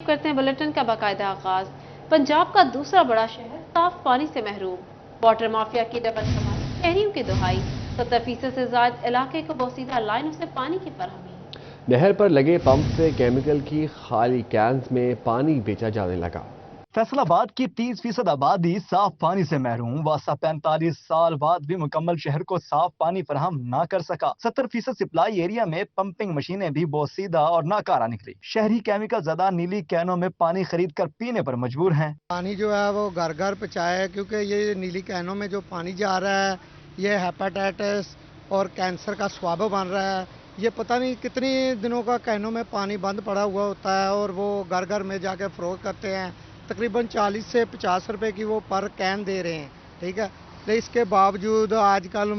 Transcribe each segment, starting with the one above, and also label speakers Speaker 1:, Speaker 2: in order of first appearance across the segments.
Speaker 1: करते हैं बुलेटिन का बाकायदा आगाज। पंजाब का दूसरा बड़ा शहर साफ पानी से महरूम, वाटर माफिया की डबल कमाई, शहरियों की दुहाई, 70% से ज्यादा इलाके को बोसीदा लाइनों से पानी की फराहमी।
Speaker 2: नहर पर लगे पंप से केमिकल की खाली कैंस में पानी बेचा जाने लगा।
Speaker 3: फैसलाबाद की 30% आबादी साफ पानी से महरूम। वासा 45 साल बाद भी मुकम्मल शहर को साफ पानी फराहम ना कर सका। 70% सप्लाई एरिया में पंपिंग मशीनें भी बोसीदा और नाकारा निकली। शहरी केमिकल ज़दा नीली कैनों में पानी खरीद कर पीने पर मजबूर हैं।
Speaker 4: पानी जो है वो घर घर पहुँचाया है, क्योंकि ये नीली कैनों में जो पानी जा रहा है ये हेपेटाइटिस और कैंसर का स्वाब बन रहा है। ये पता नहीं कितनी दिनों का कैनों में पानी बंद पड़ा हुआ होता है और वो घर घर में जाके फरोख्त करते हैं। तकरीबन 40 से 50 रुपए की वो पर कैन दे रहे हैं, ठीक है। लेकिन इसके बावजूद आजकल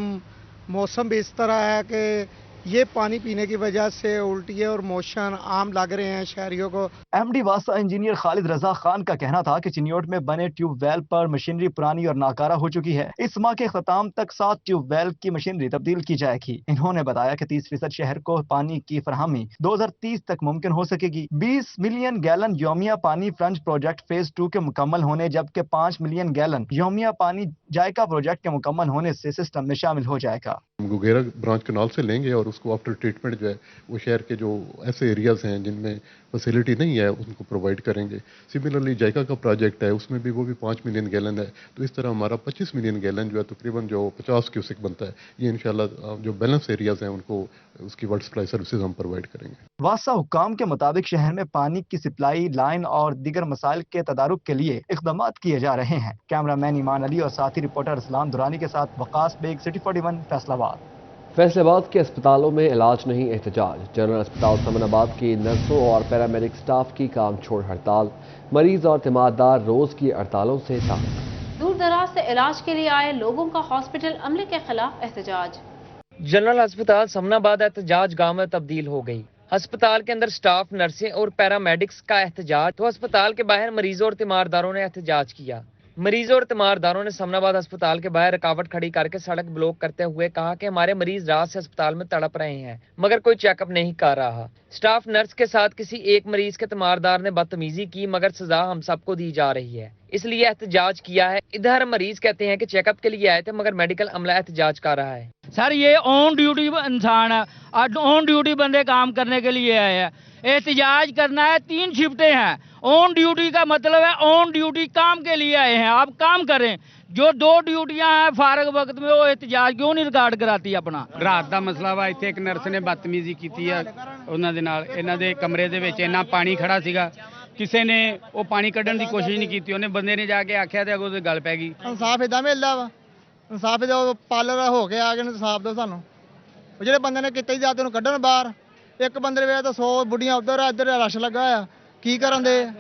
Speaker 4: मौसम भी इस तरह है कि ये पानी पीने की वजह से उल्टी और मोशन आम लग रहे हैं शहरियों को।
Speaker 3: एमडी वासा इंजीनियर खालिद रजा खान का कहना था कि चिन्योट में बने ट्यूबवेल पर मशीनरी पुरानी और नाकारा हो चुकी है। इस माह के ख्ताम तक 7 ट्यूबवेल की मशीनरी तब्दील की जाएगी। इन्होंने बताया कि 30% शहर को पानी की फराहमी 2030 तक मुमकिन हो सकेगी। 20 मिलियन गैलन यौमिया पानी फ्रंट प्रोजेक्ट फेज 2 के मुकम्मल होने, जबकि 5 मिलियन गैलन यौमिया पानी जायका प्रोजेक्ट के मुकम्मल होने से सिस्टम में शामिल हो जाएगा।
Speaker 5: हम गुगेरा ब्रांच कनाल से लेंगे और उसको आफ्टर ट्रीटमेंट जो है वो शहर के जो ऐसे एरियाज हैं जिनमें फैसिलिटी नहीं है उनको प्रोवाइड करेंगे। सिमिलरली जायका का प्रोजेक्ट है, उसमें भी वो भी 5 मिलियन गैलन है। तो इस तरह हमारा 25 मिलियन गैलन जो है तकरीबन जो 50 क्यूसेक बनता है, ये इंशाल्लाह जो बैलेंस एरियाज हैं उनको उसकी वाटर सप्लाई सर्विसेज हम प्रोवाइड करेंगे।
Speaker 3: वासा हुक्काम के मुताबिक शहर में पानी की सप्लाई लाइन और दीगर मसाइल के तदारुक के लिए इक़दामात किए जा रहे हैं। कैमरामैन ईमान अली और साथी रिपोर्टर इस्लाम दुरानी के साथ वकास बेग, सिटी 41, फैसलाबाद।
Speaker 2: फैसलाबाद के अस्पतालों में इलाज नहीं, एहतजाज। जनरल अस्पताल समनाबाद की नर्सों और पैरामेडिक स्टाफ की काम छोड़ हड़ताल, मरीज और तीमारदार रोज की हड़तालों से तंग।
Speaker 1: दूर दराज से इलाज के लिए आए लोगों का हॉस्पिटल अमले के खिलाफ एहतजाज।
Speaker 6: जनरल अस्पताल समनाबाद एहतजाज गांव में तब्दील हो गई। अस्पताल के अंदर स्टाफ, नर्सें और पैरामेडिक्स का एहतजाज, तो अस्पताल के बाहर मरीजों और तीमारदारों ने एहतजाज किया। मरीजों और तीमारदारों ने समनाबाद अस्पताल के बाहर रुकावट खड़ी करके सड़क ब्लॉक करते हुए कहा कि हमारे मरीज रात से अस्पताल में तड़प रहे हैं मगर कोई चेकअप नहीं कर रहा। स्टाफ नर्स के साथ किसी एक मरीज के तीमारदार ने बदतमीजी की मगर सजा हम सबको दी जा रही है, इसलिए एहतजाज किया है। इधर मरीज कहते हैं कि चेकअप के लिए आए थे मगर मेडिकल अमला एहतजाज कर रहा है।
Speaker 7: सर ये ऑन ड्यूटी इंसान है और ऑन ड्यूटी बंदे काम करने के लिए आए हैं। एहतजाज करना है, 3 शिफ्टें हैं। ऑन ड्यूटी का मतलब है ऑन ड्यूटी काम के लिए आए हैं, आप काम करें। जो 2 ड्यूटियां हैं फारग वक्त में वो एहतजाज क्यों नहीं रिकॉर्ड कराती अपना।
Speaker 8: ਰਾਤ ਦਾ ਮਸਲਾ ਵਾ ਇੱਥੇ ਇੱਕ ਨਰਸ ਨੇ ਬਦਤਮੀਜ਼ੀ ਕੀਤੀ ਆ ਉਹਨਾਂ ਦੇ ਨਾਲ। ਇਹਨਾਂ ਦੇ ਕਮਰੇ ਦੇ ਵਿੱਚ ਇੰਨਾ ਪਾਣੀ ਖੜਾ ਸੀਗਾ, ਕਿਸੇ ਨੇ ਉਹ ਪਾਣੀ ਕੱਢਣ ਦੀ ਕੋਸ਼ਿਸ਼ ਨਹੀਂ ਕੀਤੀ। ਉਹਨੇ ਬੰਦੇ ਨੇ ਜਾ ਕੇ ਆਖਿਆ ਤੇ ਅੱਗੋਂ ਤੇ ਗੱਲ ਪੈ ਗਈ।
Speaker 4: ਇਨਸਾਫ ਇਦਾਂ ਮਿਲਦਾ ਵਾ, ਇਨਸਾਫ ਇਹਦਾ ਪਾਰਲਰ ਹੋ ਕੇ ਆ ਕੇ ਇਨਸਾਫ ਦਿਓ ਸਾਨੂੰ। ਉਹ ਜਿਹੜੇ ਬੰਦੇ ਨੇ ਕੀਤਾ ਹੀ ਜਾ ਤੇ ਉਹਨੂੰ ਕੱਢਣ ਬਾਹਰ। ਇੱਕ ਬੰਦੇ ਦੇ ਵੇਲੇ ਤਾਂ 100 ਬੁੱਢੀਆਂ ਉਧਰ ਇੱਧਰ ਰਸ਼ ਲੱਗਾ ਆ, ਕੀ ਕਰਨ ਦੇ।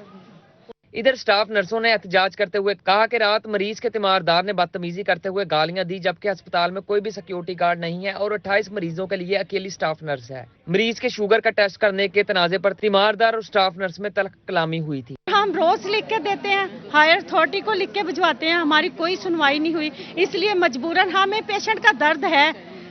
Speaker 6: इधर स्टाफ नर्सों ने एहतजाज करते हुए कहा कि रात मरीज के तीमारदार ने बदतमीजी करते हुए गालियां दी, जबकि अस्पताल में कोई भी सिक्योरिटी गार्ड नहीं है और 28 मरीजों के लिए अकेली स्टाफ नर्स है। मरीज के शुगर का टेस्ट करने के तनाजे पर तीमारदार और स्टाफ नर्स में तल्ख कलामी हुई थी।
Speaker 9: हम रोज लिख के देते हैं, हायर अथॉरिटी को लिख के भिजवाते हैं, हमारी कोई सुनवाई नहीं हुई। इसलिए मजबूरन हमें पेशेंट का दर्द है,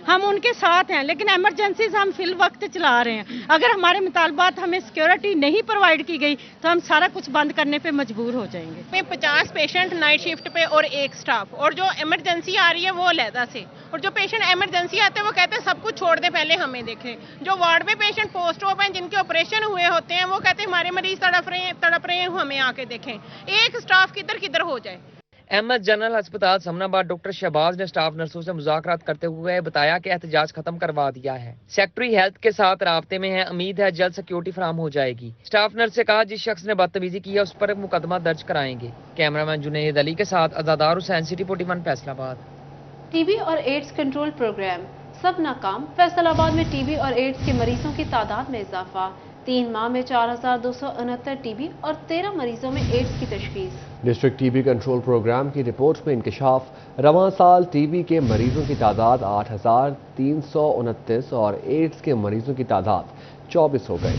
Speaker 9: हम उनके साथ हैं, लेकिन इमरजेंसीज हम फिल वक्त चला रहे हैं। अगर हमारे मुतालबात हमें सिक्योरिटी नहीं प्रोवाइड की गई तो हम सारा कुछ बंद करने पे मजबूर हो जाएंगे।
Speaker 10: 50 पेशेंट नाइट शिफ्ट पे और 1 स्टाफ, और जो इमरजेंसी आ रही है वो अलहदा से, और जो पेशेंट इमरजेंसी आते हैं वो कहते हैं सब कुछ छोड़ दे पहले हमें देखें। जो वार्ड में पेशेंट पोस्ट ऑप हैं जिनके ऑपरेशन हुए होते हैं वो कहते हैं हमारे मरीज तड़प रहे हैं हमें आके देखें। एक स्टाफ किधर किधर हो जाए।
Speaker 6: अहमद जनरल अस्पताल समनाबाद डॉक्टर शहबाज ने स्टाफ नर्सों से मुज़ाकरात करते हुए बताया कि एहतजाज खत्म करवा दिया है। सेक्रेटरी हेल्थ के साथ राब्ते में है, उम्मीद है जल्द सिक्योरिटी फराहम हो जाएगी। स्टाफ नर्स से कहा जिस शख्स ने बदतमीजी की है उस पर मुकदमा दर्ज कराएंगे। कैमरामैन जुनेद अली के साथ अज़ादार हुसैन, सिटी 41, फैसलाबाद।
Speaker 1: टीबी और एड्स कंट्रोल प्रोग्राम सब नाकाम। फैसलाबाद में टीबी और एड्स के मरीजों की तादाद में इजाफा। 3 माह में 4269 टीबी और 13 मरीजों में एड्स की तशखीस।
Speaker 2: डिस्ट्रिक्ट टीबी कंट्रोल प्रोग्राम की रिपोर्ट में इंकशाफ, रवां साल टीबी के मरीजों की तादाद 8329 और एड्स के मरीजों की तादाद 24 हो गई।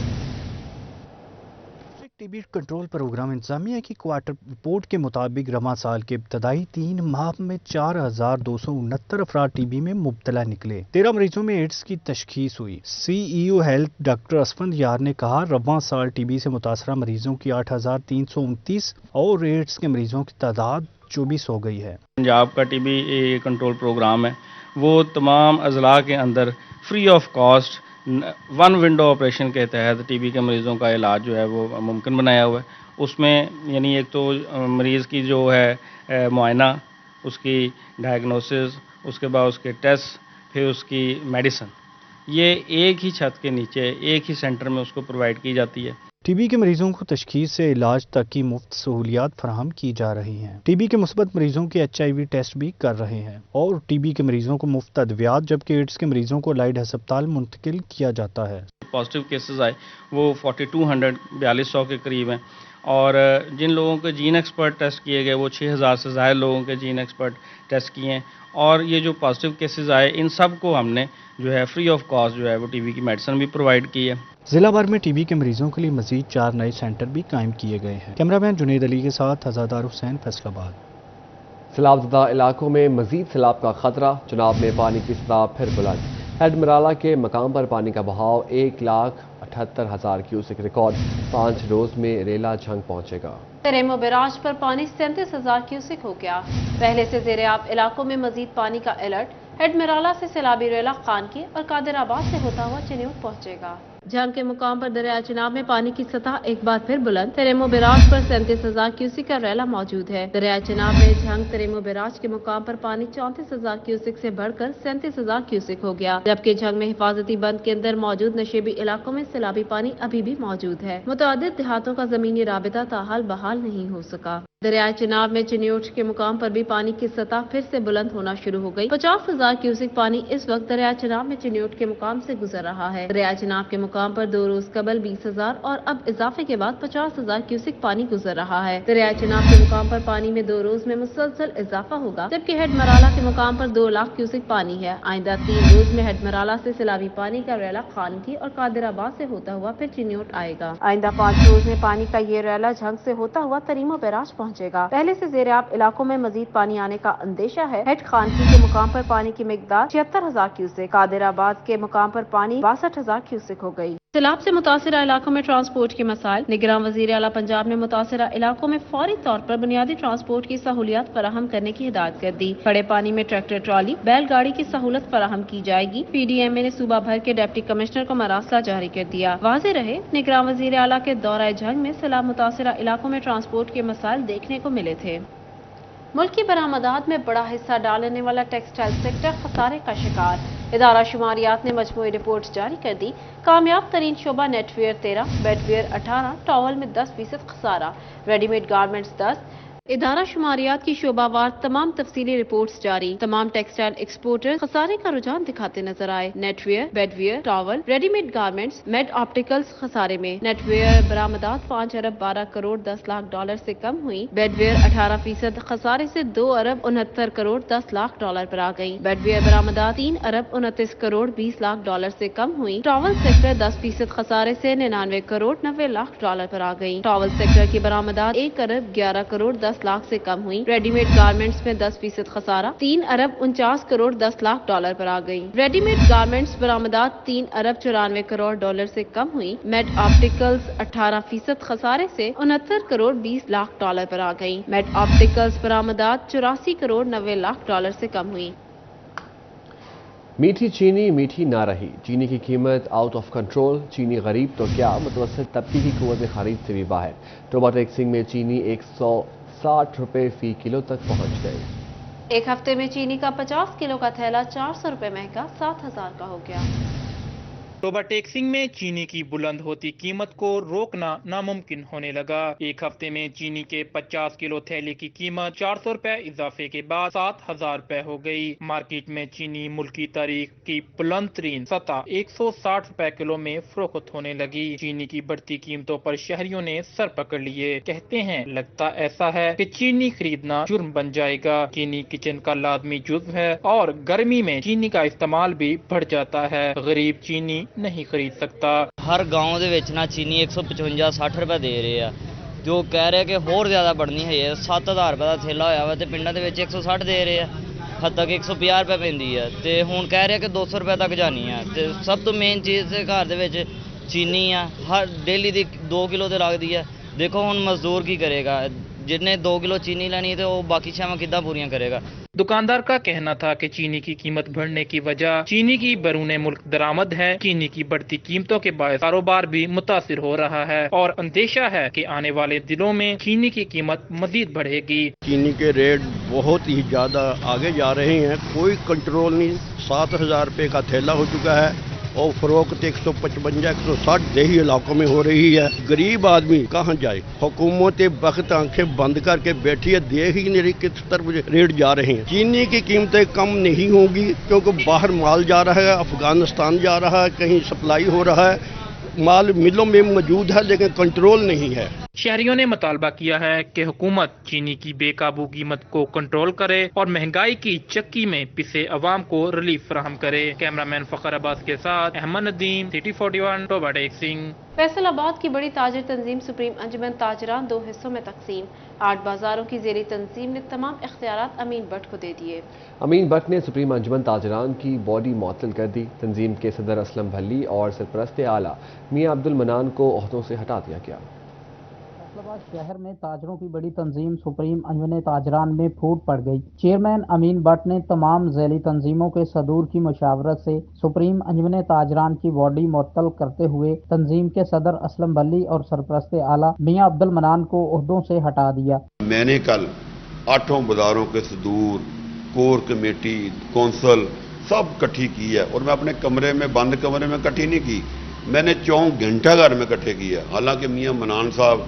Speaker 11: ٹی بی کنٹرول پروگرام انتظامیہ کی کوارٹر رپورٹ کے مطابق رواں سال کے ابتدائی 3 ماہ میں 4,269 افراد ٹی بی میں مبتلا نکلے. 13 مریضوں میں ایڈز کی تشخیص ہوئی. CEO ہیلتھ ڈاکٹر اسفند یار نے کہا رواں سال ٹی بی سے متاثرہ مریضوں کی 8,329 اور ایڈز کے مریضوں کی تعداد 24 ہو گئی ہے.
Speaker 12: پنجاب کا ٹی بی کنٹرول پروگرام ہے وہ تمام اضلاع کے اندر free of cost 1 window operation کے تحت ٹی بی کے مریضوں کا علاج جو ہے وہ ممکن بنایا ہوا ہے. اس میں یعنی ایک تو مریض کی جو ہے معائنہ، اس کی ڈائگنوسس، اس کے بعد اس کے ٹیسٹ، پھر اس کی میڈیسن، یہ ایک ہی چھت کے نیچے ایک ہی سینٹر میں اس کو پرووائڈ کی جاتی ہے.
Speaker 11: ٹی بی کے مریضوں کو تشخیص سے علاج تک کی مفت سہولیات فراہم کی جا رہی ہیں. ٹی بی کے مثبت مریضوں کے HIV ٹیسٹ بھی کر رہے ہیں اور ٹی بی کے مریضوں کو مفت ادویات، جبکہ ایڈز کے مریضوں کو لائٹ ہسپتال منتقل کیا جاتا ہے.
Speaker 12: پازیٹیو کیسز آئے وہ 4200 کے قریب ہیں، اور جن لوگوں کے جین ایکسپرٹ ٹیسٹ کیے گئے وہ 6000 سے زائد لوگوں کے جین ایکسپرٹ ٹیسٹ کیے ہیں. اور یہ جو پازیٹیو کیسز آئے ان سب کو ہم نے جو ہے فری آف کاسٹ جو ہے وہ ٹی بی کی میڈیسن بھی پرووائڈ کی ہے.
Speaker 11: ضلع بھر میں ٹی بی کے مریضوں کے لیے مزید 4 نئے سینٹر بھی قائم کیے گئے ہیں. کیمرہ مین جنید علی کے ساتھ آزادار حسین، فیصل آباد.
Speaker 2: سیلاب زدہ علاقوں میں مزید سیلاب کا خطرہ. چناب میں پانی کی سطح پھر بلند. ہیڈ مرالہ کے مقام پر پانی کا بہاؤ 1,78,000 کیوسک ریکارڈ. 5 روز میں ریلا جھنگ پہنچے گا.
Speaker 1: تریمو بیراج پر پانی 37,000 کیوسک ہو گیا. پہلے سے زیرآب علاقوں میں مزید پانی کا الرٹ. ہیڈ مرالہ سے سیلابی ریلا خانقی اور قادر آباد سے ہوتا ہوا چنیوٹ پہنچے گا. جھنگ کے مقام پر دریائے چناب میں پانی کی سطح ایک بار پھر بلند. تریمو بیراج پر 37,000 کیوسک کا ریلا موجود ہے. دریائے چناب میں جھنگ تریمو بیراج کے مقام پر پانی 34,000 کیوسک سے بڑھ کر 37,000 کیوسک ہو گیا، جبکہ جھنگ میں حفاظتی بند کے اندر موجود نشیبی علاقوں میں سیلابی پانی ابھی بھی موجود ہے. متعدد دیہاتوں کا زمینی رابطہ تاحال بحال نہیں ہو سکا. دریائے چناب میں چنیوٹ کے مقام پر بھی پانی کی سطح پھر سے بلند ہونا شروع ہو گئی. 50,000 کیوسک پانی اس وقت دریائے چناب میں چنیوٹ کے مقام سے گزر رہا ہے. دریائے چناب کے مقام پر 2 روز قبل 20,000 اور اب اضافے کے بعد 50,000 کیوسک پانی گزر رہا ہے. دریائے چناب کے مقام پر پانی میں 2 روز میں مسلسل اضافہ ہوگا، جبکہ ہیڈ مرالہ کے مقام پر 2 لاکھ کیوسک پانی ہے. آئندہ 3 روز میں ہیڈ مرالہ سے سیلابی پانی کا ریلا خانقی اور قادر آباد سے ہوتا ہوا پھر چنیوٹ آئے گا. آئندہ 5 روز میں پانی کا یہ ریلا جھنگ سے ہوتا ہوا تریمو بیراج پہنچے گا. پہلے سے زیرآب علاقوں میں مزید پانی آنے کا اندیشہ ہے. ہیڈ خانقی کے مقام پر پانی کی مقدار 76,000 کیوسک، قادر آباد کے مقام پر پانی 62,000 کیوسک ہو گئی. سیلاب سے متاثرہ علاقوں میں ٹرانسپورٹ کے مسائل. نگراں وزیر اعلیٰ پنجاب نے متاثرہ علاقوں میں فوری طور پر بنیادی ٹرانسپورٹ کی سہولیات فراہم کرنے کی ہدایت کر دی. کھڑے پانی میں ٹریکٹر، ٹرالی، بیل گاڑی کی سہولت فراہم کی جائے گی. PDMA نے صوبہ بھر کے ڈپٹی کمشنر کو مراسلہ جاری کر دیا. واضح رہے، نگراں وزیر اعلیٰ کے دورہ جھنگ میں سیلاب متاثرہ علاقوں میں ٹرانسپورٹ کے مسائل دیکھنے کو ملے تھے. ملکی برآمدات میں بڑا حصہ ڈالنے والا ٹیکسٹائل سیکٹر خسارے کا شکار. ادارہ شماریات نے مجموعی رپورٹ جاری کر دی. کامیاب ترین شعبہ knitwear 13، bedwear 18، towel میں 10% خسارہ، ریڈی میڈ گارمنٹس 10. ادارہ شماریات کی شعبہ وار تمام تفصیلی رپورٹس جاری. تمام ٹیکسٹائل ایکسپورٹر خسارے کا رجحان دکھاتے نظر آئے. Knitwear, bedwear, towel, ready made garments, میڈ آپٹیکلز خسارے میں. نیٹ ویئر برآمدات 5 ارب 12 کروڑ 10 لاکھ ڈالر سے کم ہوئی. بیڈ ویئر 18% خسارے سے 2 ارب 69 کروڑ 10 لاکھ ڈالر پر آ گئی. بیڈ ویئر برآمدات 3 ارب 29 کروڑ 20 لاکھ ڈالر سے کم ہوئی. ٹاول سیکٹر 10% خسارے سے 99 کروڑ 90 لاکھ ڈالر پر آ گئی. ٹاول سیکٹر کی برآمدات 1 ارب 11 کروڑ 10 لاکھ سے کم ہوئی. ریڈی میڈ گارمنٹس میں 10% خسارہ 3 ارب 49 کروڑ 10 لاکھ ڈالر پر آ گئی. ریڈی میڈ گارمنٹس برآمدات 3 ارب 94 کروڑ ڈالر سے کم ہوئی. میڈ آپٹیکلز 18% خسارے سے 69 کروڑ 20 لاکھ ڈالر پر آ گئی. میڈ آپٹیکلز برآمدات 84 کروڑ 90 لاکھ ڈالر سے کم ہوئی.
Speaker 2: میٹھی چینی میٹھی نہ رہی. چینی کی قیمت آؤٹ آف کنٹرول. چینی غریب تو کیا متوسط طبقے کی قوت خرید سے بھی باہر. ٹوبا ٹیکسنگ میں چینی 160 روپے فی کلو تک پہنچ گئی.
Speaker 1: ایک ہفتے میں چینی کا 50 کلو کا تھیلا 400 روپے مہنگا 7,000 کا ہو گیا.
Speaker 13: ٹوبا ٹیکسنگ میں چینی کی بلند ہوتی قیمت کو روکنا ناممکن ہونے لگا. ایک ہفتے میں چینی کے 50 کلو تھیلے کی قیمت 400 روپے اضافے کے بعد 7,000 روپے ہو گئی. مارکیٹ میں چینی ملکی تاریخ کی بلند ترین سطح 160 روپے کلو میں فروخت ہونے لگی. چینی کی بڑھتی قیمتوں پر شہریوں نے سر پکڑ لیے. کہتے ہیں لگتا ایسا ہے کہ چینی خریدنا جرم بن جائے گا. چینی کچن کا لازمی جزو ہے اور گرمی میں چینی کا استعمال بھی بڑھ جاتا ہے. غریب چینی नहीं खरीद सकता।
Speaker 14: ਹਰ ਗਾਉਂ ਦੇ ਵਿੱਚ ਨਾ ਚੀਨੀ 155-60 ਰੁਪਏ ਦੇ ਰਹੇ ਆ ਤੇ ਉਹ ਕਹਿ ਰਿਹਾ ਕਿ ਹੋਰ ਜ਼ਿਆਦਾ बढ़नी है 7000 ਰੁਪਏ ਦਾ ਥੈਲਾ ਹੋਇਆ ਵਾ ਤੇ ਪਿੰਡਾਂ ਦੇ ਵਿੱਚ 160 ਦੇ ਰਹੇ ਆ ਹੱਦ ਤੱਕ 150 ਰੁਪਏ ਪੈਂਦੀ ਆ ਤੇ ਹੁਣ ਕਹਿ ਰਿਹਾ ਕਿ 200 ਰੁਪਏ ਤੱਕ ਜਾਣੀ ਆ ਤੇ ਸਭ ਤੋਂ ਮੇਨ ਚੀਜ਼ ਤੇ ਘਰ ਦੇ ਵਿੱਚ ਚੀਨੀ ਆ ਹਰ ਡੇਲੀ ਦੀ 2 ਕਿਲੋ ਤੇ ਲੱਗਦੀ ਆ ਦੇਖੋ ਹੁਣ ਮਜ਼ਦੂਰ ਕੀ ਕਰੇਗਾ जिन्हें 2 किलो चीनी लेनी तो वो बाकी शाम कितना पूरियां करेगा।
Speaker 13: दुकानदार का कहना था कि चीनी की कीमत बढ़ने की वजह चीनी की बैरून मुल्क दरामद है। चीनी की बढ़ती कीमतों के बायस कारोबार भी मुतासिर हो रहा है और अंदेशा है कि आने वाले दिनों में चीनी की कीमत मजीद बढ़ेगी।
Speaker 15: चीनी के रेट बहुत ही ज्यादा आगे जा रहे हैं, कोई कंट्रोल नहीं। 7000 रुपये का थैला हो चुका है और फरोख्त 155-160 देही इलाकों में हो रही है। गरीब आदमी कहाँ जाए? हुकूमत वक्त आंखें बंद करके बैठी है, देख ही नहीं रही किस तरफ रेट जा रहे हैं। चीनी की कीमतें कम नहीं होगी क्योंकि बाहर माल जा रहा है, अफगानिस्तान जा रहा है, कहीं सप्लाई हो रहा है, माल मिलों में मौजूद है लेकिन कंट्रोल नहीं है।
Speaker 13: शहरियों ने मुतालबा किया है कि हुकूमत चीनी की बेकाबू कीमत को कंट्रोल करे और महंगाई की चक्की में पिसे अवाम को रिलीफ फराहम करे। कैमरामैन फखर अब्बास के साथ अहमद नदीम, सिटी 41, टोबा टेक सिंह।
Speaker 1: फैसलाबाद की बड़ी ताजिर तंजीम सुप्रीम अंजुमन ताजरान 2 हिस्सों में तकसीम। 8 बाजारों की ज़ेरी तंजीम ने तमाम इख्तियारात अमीन भट्ट को दे दिए।
Speaker 2: अमीन भट्ट ने सुप्रीम अंजुमन ताजरान की बॉडी मुअत्तल कर दी। तंजीम के सदर असलम भल्ली और सरपरस्त आला मियां अब्दुल मनान को ओहदों से हटा दिया गया।
Speaker 16: फैसलाबाद शहर में ताजरों की बड़ी तंजीम सुप्रीम अंजुमन ताजरान में फूट पड़ गई। चेयरमैन अमीन भट्ट ने तमाम ज़ैली तंजीमों के सदूर की मशावरत से सुप्रीम अंजुमन ताजरान की बॉडी मुअत्तल करते हुए तंजीम के सदर असलम भल्ली और सरपरस्त आला मियां अब्दुल मनान को ओहदों से हटा दिया।
Speaker 17: मैंने कल 8 बाजारों के सदूर, कोर कमेटी, कौंसल सब इकट्ठी की है और मैं अपने कमरे में बंद कमरे में इकट्ठी नहीं की, मैंने 4 घंटाघर में इकट्ठे की है। हालांकि मियां मनान साहब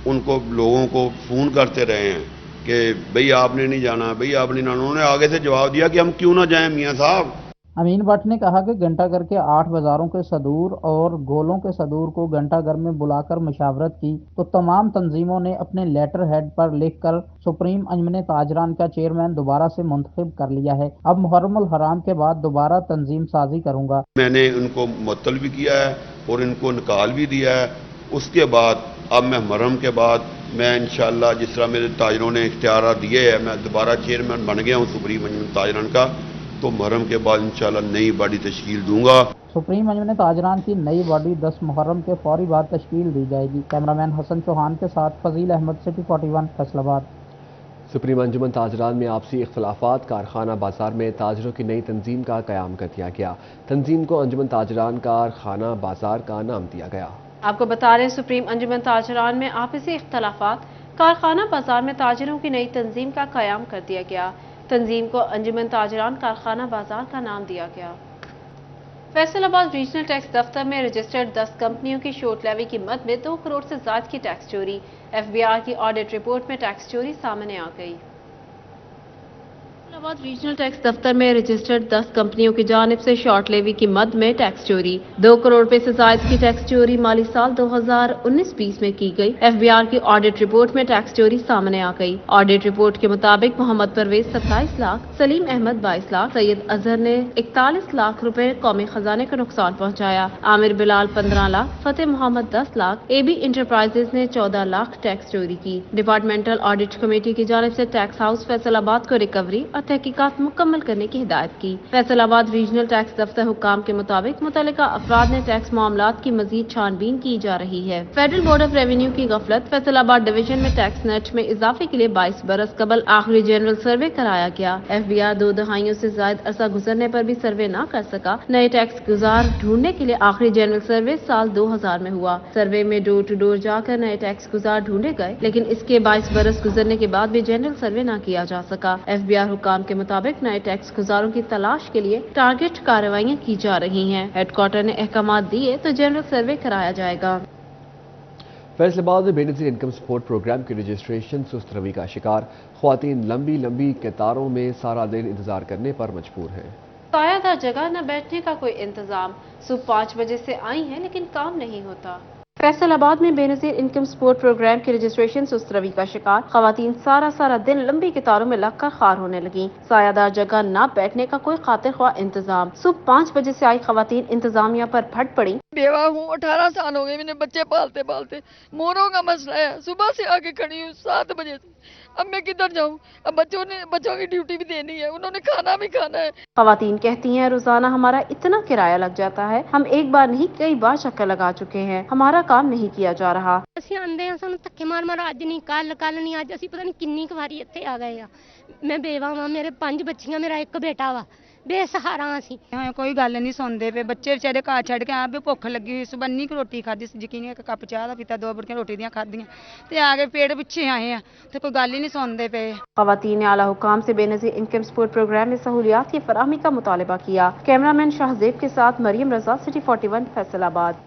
Speaker 17: उनको लोगों को फ़ोन करते रहे हैं कि भाई आपने नहीं जाना, भाई आपने नहीं जाना। उन्होंने आगे से जवाब दिया कि हम क्यों ना जाएं मियां साहब।
Speaker 16: अमीन भट्ट ने कहा कि घंटाघर के 8 बाजारों के सदूर और गोलों के सदूर को घंटाघर में बुलाकर मशावरत की तो तमाम तंजीमों ने अपने लेटर हेड पर लिखकर सुप्रीम अंजुमन ताजरान का चेयरमैन दोबारा से मुंतखब कर लिया है। अब मुहर्रमुल हराम के बाद दोबारा तंजीम साजी करूंगा।
Speaker 17: मैंने उनको मुअत्तल भी किया है और इनको निकाल भी दिया है। उसके बाद अब मैं मुहर्रम के बाद मैं इंशाअल्लाह जिस तरह मेरे ताजरों ने इख्तियार दिए है, मैं दोबारा चेयरमैन बन गया हूँ सुप्रीम अंजुमन ताजरान का, तो मुहर्रम के बाद इंशाअल्लाह नई बॉडी तश्कील दूंगा।
Speaker 16: सुप्रीम अंजुमन ताजरान की नई बॉडी 10 मुहर्रम के फौरी बाद तश्कील दी जाएगी। कैमरामैन हसन चौहान के साथ फजील अहमद, सिटी 41, फैसलाबाद।
Speaker 2: सुप्रीम अंजुमन ताजरान में आपसी इख्तलाफात, कारखाना बाजार में ताजरों की नई तंजीम का क़याम कर दिया गया। तंजीम को अंजुमन ताजरान कारखाना बाजार का नाम दिया गया।
Speaker 1: आपको बता रहे सुप्रीम अंजुमन ताजरान में आपसी इख्तलाफात, कारखाना बाजार में ताजरों की नई तंजीम का क़याम कर दिया गया। तंजीम को अंजुमन ताजरान कारखाना बाजार का नाम दिया गया। फैसलाबाद रीजनल टैक्स दफ्तर में रजिस्टर्ड 10 कंपनियों की शॉर्ट लेवी की मद में 2 करोड़ से ज्यादा की टैक्स चोरी। FBI की ऑडिट रिपोर्ट में टैक्स चोरी सामने आ गई। फैसलाबाद रीजनल टैक्स दफ्तर में रजिस्टर्ड 10 कंपनियों की जानिब से शॉर्ट लेवी की मद में टैक्स चोरी। 2 करोड़ रुपए से ज्यादा की टैक्स चोरी माली साल 2019-20 में की गई। FBI की ऑडिट रिपोर्ट में टैक्स चोरी सामने आ गई। ऑडिट रिपोर्ट के मुताबिक मोहम्मद परवेज 27 लाख, सलीम अहमद 22 लाख, सैयद अजहर ने 41 लाख रुपए कौमी खजाने का नुकसान पहुँचाया। आमिर बिलाल 15 लाख, फतेह मोहम्मद 10 लाख, AB इंटरप्राइजेज ने 14 लाख टैक्स चोरी की। डिपार्टमेंटल ऑडिट कमेटी की जानिब से टैक्स हाउस फैसलाबाद को रिकवरी और तहकीकात मुकम्मल करने की हिदायत की। फैसलाबाद रीजनल टैक्स दफ्तर हुक्काम के मुताबिक मुतल्लिका अफराद ने टैक्स मामलात की मजीद छानबीन की जा रही है। फेडरल बोर्ड ऑफ रेवेन्यू की गफलत, फैसलाबाद डिवीजन में टैक्स नेट में इजाफे के लिए 22 बरस कबल आखिरी जनरल सर्वे कराया गया। FBI 2 दहाइयों से ज्यादा अरसा गुजरने पर भी सर्वे न कर सका। नए टैक्स गुजार ढूंढने के लिए आखिरी जनरल सर्वे साल 2000 में हुआ। सर्वे में डोर टू डोर जाकर नए टैक्स गुजार ढूंढे गए, लेकिन इसके 22 बरस गुजरने के बाद भी जनरल सर्वे न किया जा सका। FBI हुक्काम के मुताबिक नए टैक्स गुजारों की तलाश के लिए टारगेट कार्रवाइयाँ की जा रही हैं। हेडक्वार्टर ने अहकाम दिए तो जनरल सर्वे कराया जाएगा।
Speaker 2: फैसलाबाद में बेनज़ीर इनकम सपोर्ट प्रोग्राम की रजिस्ट्रेशन सुस्त रवि का शिकार। ख्वातीन लंबी लंबी कतारों में सारा दिन इंतजार करने पर मजबूर हैं।
Speaker 1: सायादार जगह न बैठने का कोई इंतजाम। सुबह 5 बजे से आई हैं लेकिन काम नहीं होता। फैसल आबाद में बेनजीर इनकम सपोर्ट प्रोग्राम के रजिस्ट्रेशन सुस्त रवि का शिकार खवातीन सारा दिन लंबी कतारों में लगकर खार होने लगी। सायादार जगह न बैठने का कोई खातिर ख्वाह इंतजाम। सुबह 5 बजे से आई खवातीन इंतजामिया पर फट पड़ी।
Speaker 18: बेवा हूँ, 18 साल हो गए मैंने बच्चे पालते पालते। मोरों का मसला है, सुबह से आके खड़ी हूँ 7 बजे से। अब मैं किधर जाऊँ? अब बच्चों की ड्यूटी भी देनी है, उन्होंने खाना भी खाना है।
Speaker 1: खवातीन कहती हैं रोजाना हमारा इतना किराया लग जाता है, हम एक बार नहीं कई बार चक्कर लगा चुके हैं, हमारा काम नहीं किया जा रहा।
Speaker 19: ਅਸੀਂ ਆਂਦੇ ਆ ਸਾਨੂੰ ਧੱਕੇ ਮਾਰ ਅੱਜ ਨਹੀਂ ਕੱਲ ਨਹੀਂ ਅੱਜ ਅਸੀਂ ਪਤਾ ਨਹੀਂ ਕਿੰਨੀ ਕੁ ਵਾਰੀ ਇੱਥੇ ਆ ਗਏ ਆ। ਮੈਂ ਬੇਵਾ ਵਾਂ, ਮੇਰੇ 5 ਬੱਚੀਆਂ, ਮੇਰਾ ਇੱਕ ਬੇਟਾ ਵਾ, ਬੇਸਹਾਰਾ ਅਸੀਂ।
Speaker 20: ਕੋਈ ਗੱਲ ਨਹੀਂ ਸੁਣਦੇ ਪਏ, ਬੱਚੇ ਵਿਚਾਰੇ ਘਰ ਛੱਡ ਕੇ ਆ ਵੀ ਭੁੱਖ ਲੱਗੀ ਹੋਈ, ਸੁਬੰਨੀ ਕੁ ਰੋਟੀ ਖਾਧੀ ਸੀ, ਯਕੀਨ ਇੱਕ ਕੱਪ ਚਾਹ ਦਾ ਪੀਤਾ, 2 ਬੁਰਕੀਆਂ ਰੋਟੀ ਦੀਆਂ ਖਾਧੀਆਂ ਤੇ ਆ ਕੇ ਪੇਟ ਪਿੱਛੇ ਆਏ ਆ ਤੇ ਕੋਈ ਗੱਲ ਹੀ नहीं सुनते पे।
Speaker 1: खवातीन ने आला हुकाम से बेनजीर इनकम सपोर्ट प्रोग्राम में सहूलियात की फराहमी का मुतालबा किया। कैमरामैन शाहजेब के साथ मरियम रजा, सिटी 41 फैसलाबाद।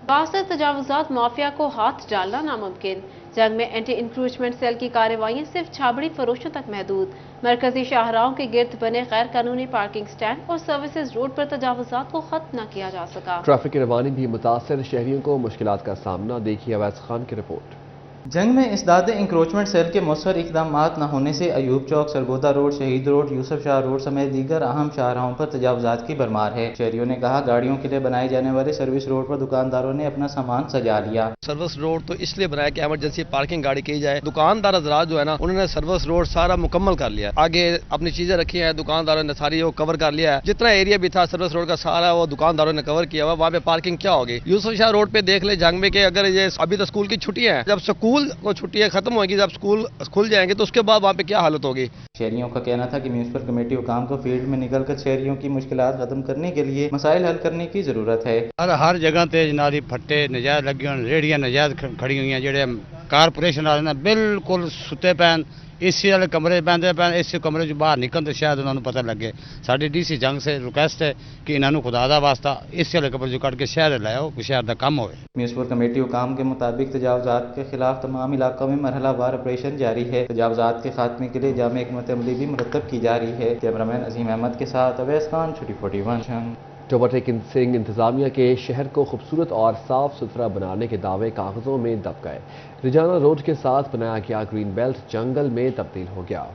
Speaker 1: बाज़ तजावुज़ात माफिया को हाथ डालना नामुमकिन। जंग में एंटी इंक्रोचमेंट सेल की कार्रवाइयाँ सिर्फ छाबड़ी फरोशों तक महदूद। मरकजी शाहराहों के गिर्द बने गैर कानूनी पार्किंग स्टैंड और सर्विसेज रोड पर तजावुज़ात को खत्म न किया जा सका।
Speaker 2: ट्रैफिक की रवानी भी मुतासर, शहरियों को मुश्किलात का सामना। देखिए अवैस खान की रिपोर्ट।
Speaker 21: जंग में इसदाद इंक्रोचमेंट सेल के मौसर इकदाम न होने से अयूब चौक, सरगोदा रोड, शहीद रोड, यूसुफ शाह रोड समेत दीगर अहम शाहराहों पर तजावुज़ात की भरमार है। शहरियों ने कहा गाड़ियों के लिए बनाए जाने वाले सर्विस रोड पर दुकानदारों ने अपना सामान सजा लिया।
Speaker 22: सर्विस रोड तो इसलिए बनाया कि एमरजेंसी पार्किंग गाड़ी की जाए। दुकानदार हज़रात जो है ना, उन्होंने सर्विस रोड सारा मुकम्मल कर लिया, आगे अपनी चीजें रखी हैं, दुकानदारों ने सारी वो कवर कर लिया है। जितना एरिया भी था सर्विस रोड का सारा वो दुकानदारों ने कवर किया हुआ। वहाँ पे पार्किंग क्या होगी? यूसुफ शाह रोड पे देख ले जंग में कि अगर ये अभी तो स्कूल की छुट्टियां हैं, जब स्कूल को छुट्टियां खत्म होगी, जब स्कूल खुल जाएंगे तो उसके बाद वहाँ पे क्या हालत होगी।
Speaker 21: शहरियों का कहना था कि म्यूनिसिपल कमेटी हुकाम को फील्ड में निकलकर शहरियों की मुश्किलात खत्म करने के लिए मसाइल हल करने की जरूरत है।
Speaker 8: हर जगह ते जनाब फट्टे नजायज लगे हुए, रेहड़ियां नजायज खड़ी हुई हैं। जेडे कारपोरेशन वाले ने बिल्कुल सुते पैन एसी वाले कमरे पैंदे पैन, एसी कमरे जो बाहर निकल तो शायद उन्होंने पता लगे। साडी डीसी जंग से रिक्वेस्ट है कि इन्होंने खुदा दा वास्ता एसी वाले कमरे जो कट के शहर लाओ, शहर का कम होवे।
Speaker 21: म्यूनिसिपल कमेटी हुकाम के मुताबिक तजावुज़ात के खिलाफ तमाम इलाकों में मरहलावार ऑपरेशन जारी है। तजावुज़ात के खात्मे के लिए जामे हिकमत अमली भी मुरतब की जा रही है। कैमरामैन अजीम अहमद के साथ Awais Khan, city 41।
Speaker 2: Toba taking Singh इंतजामिया के शहर को खूबसूरत और साफ सुथरा बनाने के दावे कागजों में दब गए। रिजाना रोड के साथ बनाया गया ग्रीन बेल्ट जंगल में तब्दील हो गया।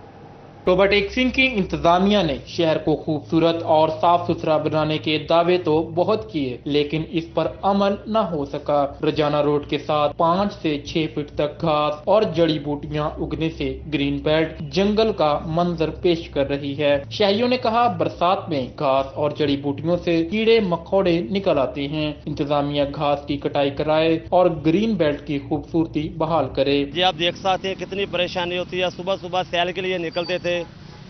Speaker 13: टोबा टेक सिंह की इंतजामिया ने शहर को खूबसूरत और साफ सुथरा बनाने के दावे तो बहुत किए, लेकिन इस पर अमल न हो सका। रजाना रोड के साथ 5 से 6 फीट तक घास और जड़ी बूटियां उगने से ग्रीन बेल्ट जंगल का मंजर पेश कर रही है। शहरियों ने कहा बरसात में घास और जड़ी बूटियों से कीड़े मकोड़े निकल आते हैं। इंतजामिया घास की कटाई कराए और ग्रीन बेल्ट की खूबसूरती बहाल करे।
Speaker 23: जी आप देख सकते हैं कितनी परेशानी होती है। सुबह सुबह सैर के लिए निकलते थे,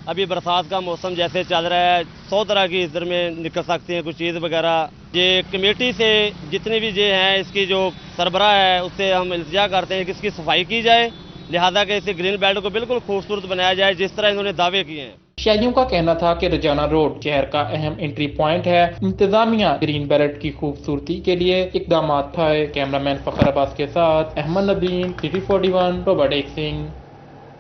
Speaker 23: अभी बरसात का मौसम जैसे चल रहा है 100 तरह की इधर में निकल सकती हैं कुछ चीज़ वगैरह। ये कमेटी से जितनी भी ये हैं इसकी जो सरबराह है उससे हम इल्तिजा करते हैं कि इसकी सफाई की जाए, लिहाजा कि इसे ग्रीन बेल्ट को बिल्कुल खूबसूरत बनाया जाए जिस तरह इन्होंने दावे किए हैं।
Speaker 13: शहरियों का कहना था कि रजाना रोड शहर का अहम एंट्री पॉइंट है। इंतजामिया ग्रीन बेल्ट की खूबसूरती के लिए इकदाम उठाए। कैमरामैन फखर अब्बास के साथ अहमद नदीम, सिटी 41, टोबा टेक सिंह।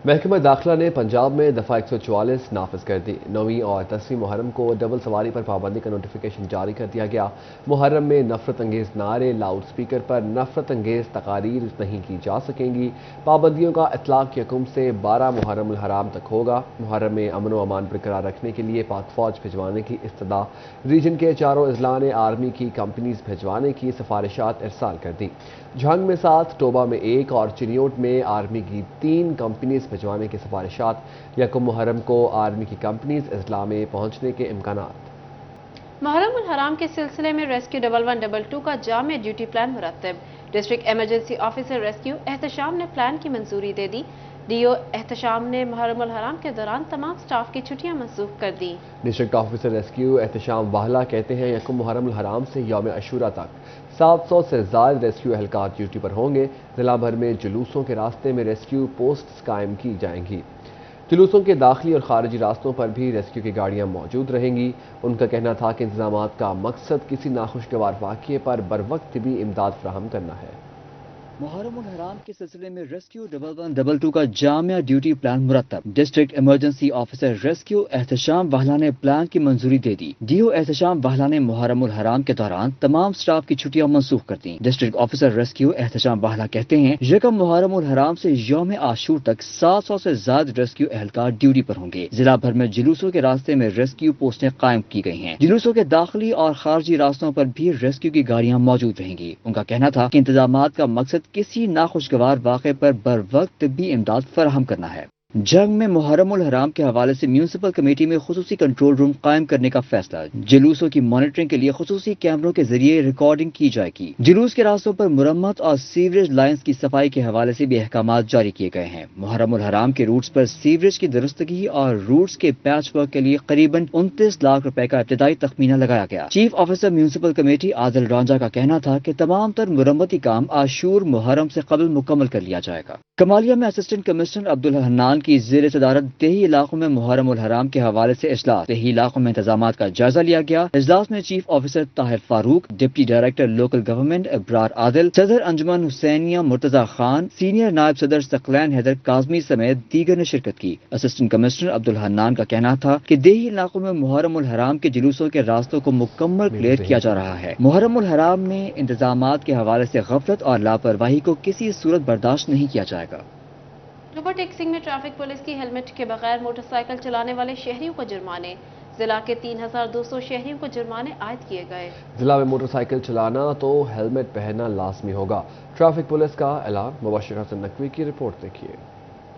Speaker 2: महकमा दाखिला ने पंजाब में दफ़ा 144 नाफिज कर दी। 9वीं और 10वीं मुहर्रम को डबल सवारी पर पाबंदी का नोटिफिकेशन जारी कर दिया गया। मुहर्रम में नफरत अंगेज नारे, लाउड स्पीकर पर नफरत अंगेज तकारीर नहीं की जा सकेंगी। पाबंदियों का इतलाक यकुम से 12 मुहर्रम उल हराम तक होगा। मुहर्रम में अमन व अमान बरकरार रखने के लिए पाक फौज भिजवाने की इस्तदा। रीजन के चारों अजला ने आर्मी की कंपनीज भिजवाने की सिफारिशात इरसाल कर दी। झंग में 7, टोबा में 1 और चिनियोट में आर्मी की 3 कंपनीज भिजवाने की सिफारिशात। यकुम मुहर्रम को आर्मी की कंपनीज अजला में पहुंचने के इम्कानात।
Speaker 1: मुहर्रम उल हराम के सिलसिले में रेस्क्यू 1112 का जामे ड्यूटी प्लान मुरतब। डिस्ट्रिक्ट इमरजेंसी ऑफिसर रेस्क्यू एहतशाम ने प्लान की मंजूरी दे दी। डीओ एहतशाम ने मुहर्रम उल हराम के दौरान तमाम स्टाफ की छुट्टियां मनसूख कर दी।
Speaker 2: डिस्ट्रिक्ट ऑफिसर रेस्क्यू एहतशाम वाहला कहते हैं यकुम मुहर्रम उल हराम से यौम अशूरा तक 700 से ज़ायद रेस्क्यू एहलकार ड्यूटी पर होंगे। जिला भर में जुलूसों के रास्ते में रेस्क्यू पोस्ट्स कायम की जाएंगी। जुलूसों के दाखिली और खारिजी रास्तों पर भी रेस्क्यू की गाड़ियां मौजूद रहेंगी। उनका कहना था कि इंतजामात का मकसद किसी नाखुशगवार वाक़ये पर बर वक्त भी इमदाद फराहम करना है।
Speaker 3: محرم الحرام کے سلسلے میں ریسکیو 1122 کا جامع ڈیوٹی پلان مرتب۔ ڈسٹرکٹ ایمرجنسی آفیسر ریسکیو احتشام واہلا نے پلان کی منظوری دے دی۔ ڈیو احتشام واہلا نے محرم الحرام کے دوران تمام سٹاف کی چھٹیاں منسوخ کر دیں۔ ڈسٹرکٹ آفیسر ریسکیو احتشام واہلا کہتے ہیں یکم محرم الحرام سے یوم عاشور تک 700 سے زائد ریسکیو اہلکار ڈیوٹی پر ہوں گے۔ ضلع بھر میں جلوسوں کے راستے میں ریسکیو پوسٹیں قائم کی گئی ہیں۔ جلوسوں کے داخلی اور خارجی راستوں پر بھی ریسکیو کی گاڑیاں موجود رہیں گی۔ ان کا کہنا تھا کہ انتظامات کا مقصد کسی ناخوشگوار واقعے پر بروقت طبی امداد فراہم کرنا ہے۔ جنگ میں محرم الحرام کے حوالے سے میونسپل کمیٹی میں خصوصی کنٹرول روم قائم کرنے کا فیصلہ۔ جلوسوں کی مانیٹرنگ کے لیے خصوصی کیمروں کے ذریعے ریکارڈنگ کی جائے گی۔ جلوس کے راستوں پر مرمت اور سیوریج لائنز کی صفائی کے حوالے سے بھی احکامات جاری کیے گئے ہیں۔ محرم الحرام کے روٹس پر سیوریج کی درستگی اور روٹس کے پیچ ورک کے لیے قریباً 29 لاکھ روپے کا ابتدائی تخمینہ لگایا گیا۔ چیف آفیسر میونسپل کمیٹی عادل رانجا کا کہنا تھا کہ تمام تر مرمتی کام عاشور محرم سے قبل مکمل کر لیا جائے گا۔ کمالیہ میں اسسٹنٹ کمشنر عبدالحنان کی زیر صدارت دیہی علاقوں میں محرم الحرام کے حوالے سے اجلاس۔ دیہی علاقوں میں انتظامات کا جائزہ لیا گیا۔ اجلاس میں چیف آفیسر طاہر فاروق، ڈپٹی ڈائریکٹر لوکل گورنمنٹ ابرار عادل، صدر انجمن حسینیہ مرتضی خان، سینئر نائب صدر ثقلین حیدر کاظمی سمیت دیگر نے شرکت کی۔ اسسٹنٹ کمشنر عبدالحنان کا کہنا تھا کہ دیہی علاقوں میں محرم الحرام کے جلوسوں کے راستوں کو مکمل کلیئر کیا جا رہا ہے۔ محرم الحرام میں انتظامات کے حوالے سے غفلت اور لاپرواہی کو کسی صورت برداشت نہیں کیا جائے گا۔
Speaker 1: روبر ٹیکسنگ میں ٹریفک پولیس کی ہیلمٹ کے بغیر موٹر سائیکل چلانے والے شہریوں کو جرمانے۔ ضلع کے 3200 شہریوں کو جرمانے عائد کیے گئے۔
Speaker 2: ضلع میں موٹر سائیکل چلانا تو ہیلمٹ پہننا لازمی ہوگا، ٹریفک پولیس کا اعلان۔ مبشر حسن نقوی کی رپورٹ دیکھیے۔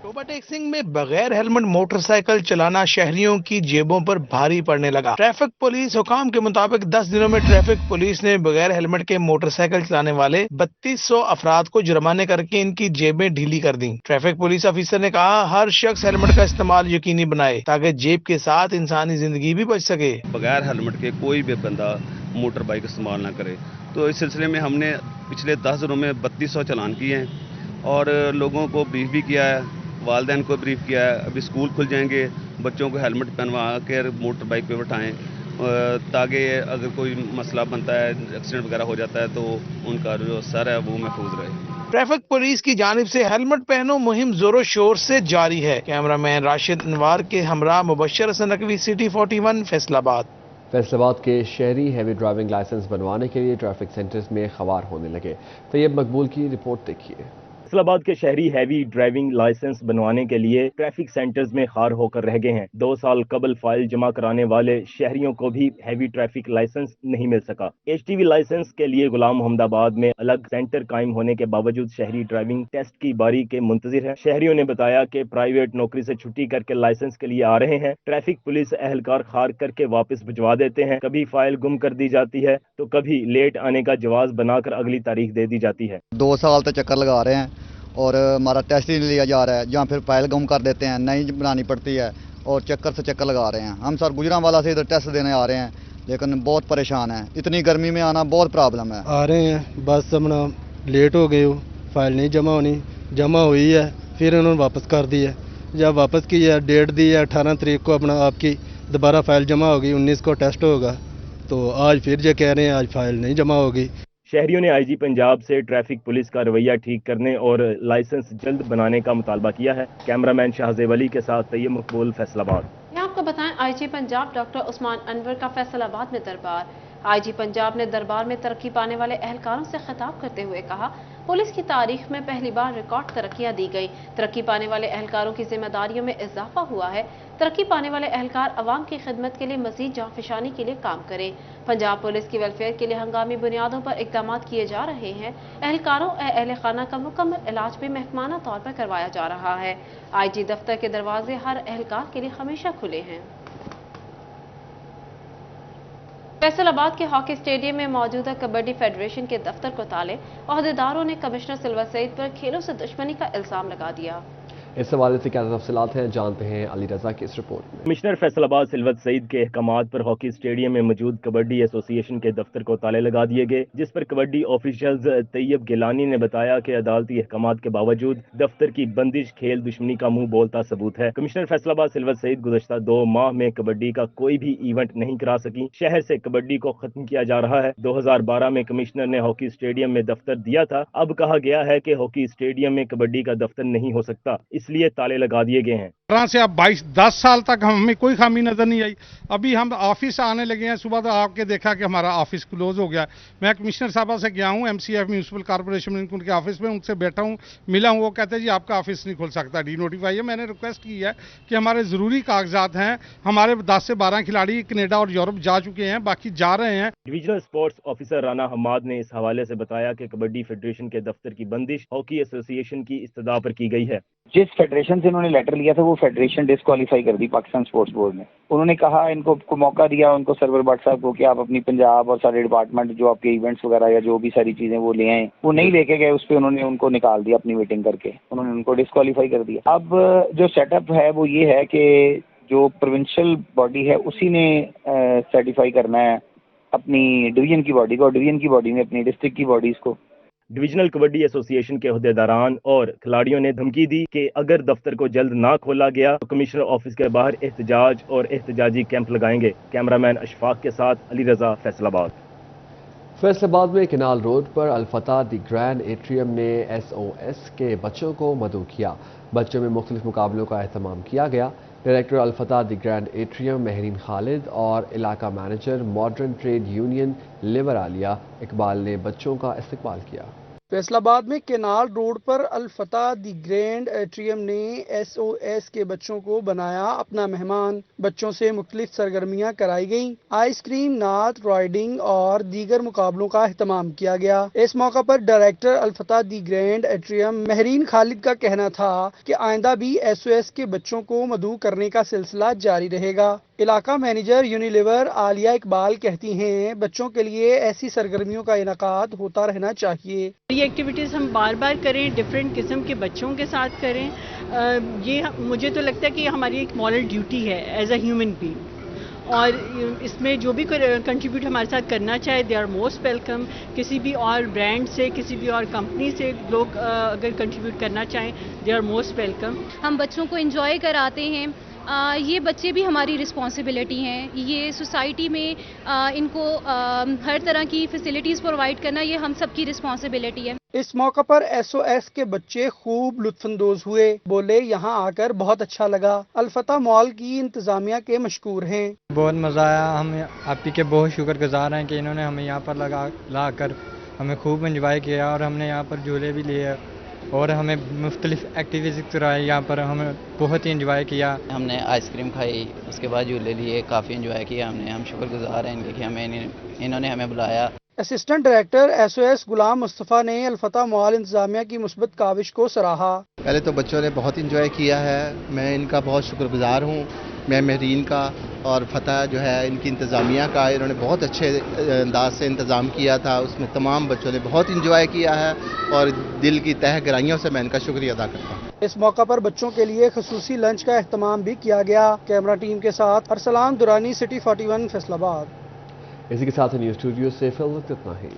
Speaker 5: روبر ٹیکسنگ میں بغیر ہیلمٹ موٹر سائیکل چلانا شہریوں کی جیبوں پر بھاری پڑنے لگا۔ ٹریفک پولیس حکام کے مطابق 10 دنوں میں ٹریفک پولیس نے بغیر ہیلمٹ کے موٹر سائیکل چلانے والے 3200 افراد کو جرمانے کر کے ان کی جیبیں ڈھیلی کر دیں۔ ٹریفک پولیس افیسر نے کہا ہر شخص ہیلمٹ کا استعمال یقینی بنائے تاکہ جیب کے ساتھ انسانی زندگی بھی بچ سکے۔
Speaker 7: بغیر ہیلمٹ کے کوئی بھی بندہ موٹر بائک استعمال نہ کرے۔ تو اس سلسلے میں ہم نے پچھلے 10 دنوں میں 3200 چلان کیے ہیں اور لوگوں کو بریف بھی کیا ہے، والدین کو بریف کیا ہے۔ ابھی اسکول کھل جائیں گے، بچوں کو ہیلمٹ پہنوا کے موٹر بائک پہ بٹھائیں تاکہ اگر کوئی مسئلہ بنتا ہے، ایکسیڈنٹ وغیرہ ہو جاتا ہے تو ان کا جو سر ہے وہ محفوظ رہے۔
Speaker 5: ٹریفک پولیس کی جانب سے ہیلمٹ پہنو مہم زور و شور سے جاری ہے۔ کیمرہ مین راشد انوار کے ہمراہ مبشر حسن نقوی، سٹی 41 فیصل آباد۔
Speaker 2: فیصل آباد کے شہری ہیوی ڈرائیونگ لائسنس بنوانے کے لیے ٹریفک سینٹرز میں خوار ہونے لگے۔ طیب مقبول کی رپورٹ دیکھیے۔
Speaker 24: فیصل آباد کے شہری ہیوی ڈرائیونگ لائسنس بنوانے کے لیے ٹریفک سینٹرز میں خار ہو کر رہ گئے ہیں۔ 2 سال قبل فائل جمع کرانے والے شہریوں کو بھی ہیوی ٹریفک لائسنس نہیں مل سکا۔ HTV لائسنس کے لیے غلام محمد آباد میں الگ سینٹر قائم ہونے کے باوجود شہری ڈرائیونگ ٹیسٹ کی باری کے منتظر ہیں۔ شہریوں نے بتایا کہ پرائیویٹ نوکری سے چھٹی کر کے لائسنس کے لیے آ رہے ہیں۔ ٹریفک پولیس اہلکار خار کر کے واپس بھجوا دیتے ہیں۔ کبھی فائل گم کر دی جاتی ہے تو کبھی لیٹ آنے کا جواز بنا کر اگلی تاریخ دے دی جاتی ہے۔
Speaker 25: 2 سال تک چکر لگا رہے ہیں اور ہمارا ٹیسٹ ہی نہیں لیا جا رہا ہے، جہاں پھر فائل گم کر دیتے ہیں، نئی بنانی پڑتی ہے اور چکر سے چکر لگا رہے ہیں۔ ہم سر گجرانوالا سے ادھر ٹیسٹ دینے آ رہے ہیں لیکن بہت پریشان ہیں، اتنی گرمی میں آنا بہت پرابلم ہے۔
Speaker 26: آ رہے ہیں بس اپنا لیٹ ہو گئے ہو، فائل نہیں جمع ہونی، جمع ہوئی ہے پھر انہوں نے واپس کر دی ہے۔ جب واپس کی ہے ڈیٹ دی ہے 18 تاریخ کو اپنا آپ کی دوبارہ فائل جمع ہوگی، 19 کو ٹیسٹ ہوگا، تو آج پھر یہ کہہ رہے ہیں آج فائل نہیں جمع ہوگی۔
Speaker 24: شہریوں نے IG پنجاب سے ٹریفک پولیس کا رویہ ٹھیک کرنے اور لائسنس جلد بنانے کا مطالبہ کیا ہے۔ کیمرہ مین شاہزیب ولی کے ساتھ طیب مقبول، فیصل آباد۔
Speaker 1: یہ آپ کو بتائیں IG پنجاب ڈاکٹر عثمان انور کا فیصل آباد میں دربار۔ IG پنجاب نے دربار میں ترقی پانے والے اہلکاروں سے خطاب کرتے ہوئے کہا پولیس کی تاریخ میں پہلی بار ریکارڈ ترقیاں دی گئی۔ ترقی پانے والے اہلکاروں کی ذمہ داریوں میں اضافہ ہوا ہے۔ ترقی پانے والے اہلکار عوام کی خدمت کے لیے مزید جانفشانی کے لیے کام کریں۔ پنجاب پولیس کی ویلفیئر کے لیے ہنگامی بنیادوں پر اقدامات کیے جا رہے ہیں۔ اہلکاروں اہل خانہ کا مکمل علاج بھی محکمانہ طور پر کروایا جا رہا ہے۔ IG دفتر کے دروازے ہر اہلکار کے لیے ہمیشہ کھلے ہیں۔ فیصل آباد کے ہاکی اسٹیڈیم میں موجودہ کبڈی فیڈریشن کے دفتر کو تالے، عہدیداروں نے کمشنر سلور سعید پر کھیلوں سے دشمنی کا الزام لگا دیا۔
Speaker 2: इस हवाले से क्या तफसीलात हैं, जानते हैं अली रजा की इस रिपोर्ट में।
Speaker 24: कमिश्नर फैसलाबाद सिलवत सईद के अहकामात पर हॉकी स्टेडियम में मौजूद कबड्डी एसोसिएशन के दफ्तर को ताले लगा दिए गए, जिस पर कबड्डी ऑफिशियल्स तैयब गिलानी ने बताया कि अदालती अहकामात के बावजूद दफ्तर की बंदिश खेल दुश्मनी का मुंह बोलता सबूत है। कमिश्नर फैसलाबाद सिलवत सईद गुज़श्ता 2 माह में कबड्डी का कोई भी इवेंट नहीं करा सकी। शहर से कबड्डी को खत्म किया जा रहा है। 2012 में कमिश्नर ने हॉकी स्टेडियम में दफ्तर दिया था। अब कहा गया है कि हॉकी स्टेडियम में कबड्डी का दफ्तर नहीं हो सकता, इसलिए ताले लगा दिए गए हैं।
Speaker 4: 18 से अब 10 साल तक हमें कोई खामी नजर नहीं आई। अभी हम ऑफिस आने लगे हैं, सुबह तो आपके देखा कि हमारा ऑफिस क्लोज हो गया। मैं कमिश्नर साहब से गया हूँ, MCF म्यूनसिपल कॉर्पोरेशन में उनके ऑफिस में उनसे बैठा हूँ, मिला हूँ। वो कहते हैं जी आपका ऑफिस नहीं खुल सकता, डीनोटिफाई है। मैंने रिक्वेस्ट की है कि हमारे ज़रूरी कागजात हैं, हमारे 10 से 12 खिलाड़ी कनेडा और यूरोप जा चुके हैं, बाकी जा रहे हैं।
Speaker 24: Divisional sports officer Rana Hammad ने इस हवाले से बताया कि कबड्डी फेडरेशन के दफ्तर की बंदिश हॉकी एसोसिएशन की इस्तदा पर की गई है।
Speaker 6: जिस फेडरेशन से इन्होंने लेटर लिया था वो फेडरेशन डिस्क्वालीफाई कर दी पाकिस्तान स्पोर्ट्स बोर्ड ने। उन्होंने कहा, इनको मौका दिया, उनको सर्वर भट्ट साहब को, कि आप अपनी पंजाब और सारे डिपार्टमेंट जो आपके इवेंट्स वगैरह या जो भी सारी चीजें वो ले आए, वो नहीं लेके गए। उस पर उन्होंने उनको निकाल दिया, अपनी मीटिंग करके उन्होंने उनको डिस्क्वालीफाई कर दिया। अब जो सेटअप है वो ये है कि जो प्रोविंशियल बॉडी है उसी ने सर्टिफाई करना है अपनी डिवीजन की बॉडी को, और डिवीजन की बॉडी ने अपनी डिस्ट्रिक्ट की बॉडीज को।
Speaker 24: डिविजनल कबड्डी एसोसिएशन के अहदेदारान और खिलाड़ियों ने धमकी दी कि अगर दफ्तर को जल्द ना खोला गया तो कमिश्नर ऑफिस के बाहर एहतजाज और एहतजाजी कैंप लगाएंगे। कैमरामैन अशफाक के साथ अली रजा, फैसलाबाद।
Speaker 2: फैसलाबाद में केनाल रोड पर अल-फतह द ग्रैंड एट्रियम ने SOS के बच्चों को मदऊ किया। बच्चों में मुख्तलिफ मुकाबलों का एहतमाम किया गया। Director Al-Fatah the Grand Atrium Mehreen Khalid और इलाका manager modern trade Unilever Aliya Iqbal ने बच्चों का इस्तकबाल किया।
Speaker 9: फैसलाबाद में केनाल रोड पर अल-फतह द ग्रैंड एट्रियम ने SOS के बच्चों को बनाया अपना मेहमान। बच्चों से मुख्तलिफ सरगर्मियां कराई गईं। आइसक्रीम, नात, राइडिंग और दीगर मुकाबलों का एहतमाम किया गया। इस मौका पर director Al-Fatah the Grand Atrium Mehreen Khalid का कहना था कि आइंदा भी SOS के बच्चों को मदऊ करने का सिलसिला जारी रहेगा। इलाका मैनेजर यूनिलीवर आलिया इकबाल कहती हैं, बच्चों के लिए ऐसी सरगर्मियों का इनेकाद होता रहना चाहिए।
Speaker 10: ये एक्टिविटीज़ हम बार बार करें, डिफरेंट किस्म के बच्चों के साथ करें। ये मुझे तो लगता है कि हमारी एक मॉरल ड्यूटी है एज अ ह्यूमन बीइंग, और इसमें जो भी कंट्रीब्यूट हमारे साथ करना चाहे दे आर मोस्ट वेलकम। किसी भी और ब्रांड से, किसी भी और कंपनी से लोग अगर कंट्रीब्यूट करना चाहें दे आर मोस्ट वेलकम।
Speaker 11: हम बच्चों को एंजॉय कराते हैं। ये बच्चे भी हमारी रिस्पॉन्सिबिलिटी हैं। ये सोसाइटी में इनको हर तरह की फैसिलिटीज़ प्रोवाइड करना ये हम सबकी रिस्पॉन्सिबिलिटी है।
Speaker 9: इस मौका पर SOS के बच्चे खूब लुत्फानंदोज हुए। बोले, यहाँ आकर बहुत अच्छा लगा। अल-फतह मॉल की इंतजामिया के मशकूर हैं।
Speaker 12: बहुत मज़ा आया। हम आप ही के बहुत शुक्रगुजार हैं कि इन्होंने हमें यहाँ पर लाकर हमें खूब एंजॉय किया, और हमने यहाँ पर झूले भी लिए और हमें मुख्तलिफ एक्टिविटीज़ कराई। यहाँ पर हमें बहुत ही इंजॉय किया।
Speaker 27: हमने आइसक्रीम खाई, उसके बाद झूले लिए, काफ़ी इंजॉय किया हमने। हम शुक्रगुजार हैं इनके कि इन्होंने हमें बुलाया।
Speaker 9: असिस्टेंट डायरेक्टर SOS गुलाम मुस्तफ़ा ने अल-फतह मॉल इंतजामिया की मुस्बत काविश को सराहा।
Speaker 28: पहले तो बच्चों ने बहुत इंजॉय किया है, मैं इनका बहुत शुक्रगुजार हूँ। मैं महरीन का और फतह जो है इनकी इंतज़ामिया का, इन्होंने बहुत अच्छे अंदाज से इंतज़ाम किया था। उसमें तमाम बच्चों ने बहुत इंजॉय किया है और दिल की तह गहराइयों से मैं इनका शुक्रिया अदा करता हूँ।
Speaker 9: इस मौका पर बच्चों के लिए खसूसी लंच का एहतमाम भी किया गया। कैमरा टीम के साथ अरसलान दुरानी, सिटी 41, फैसलाबाद।
Speaker 2: इसी के साथ न्यूज़ स्टूडियो से फिल वक्त इतना ही।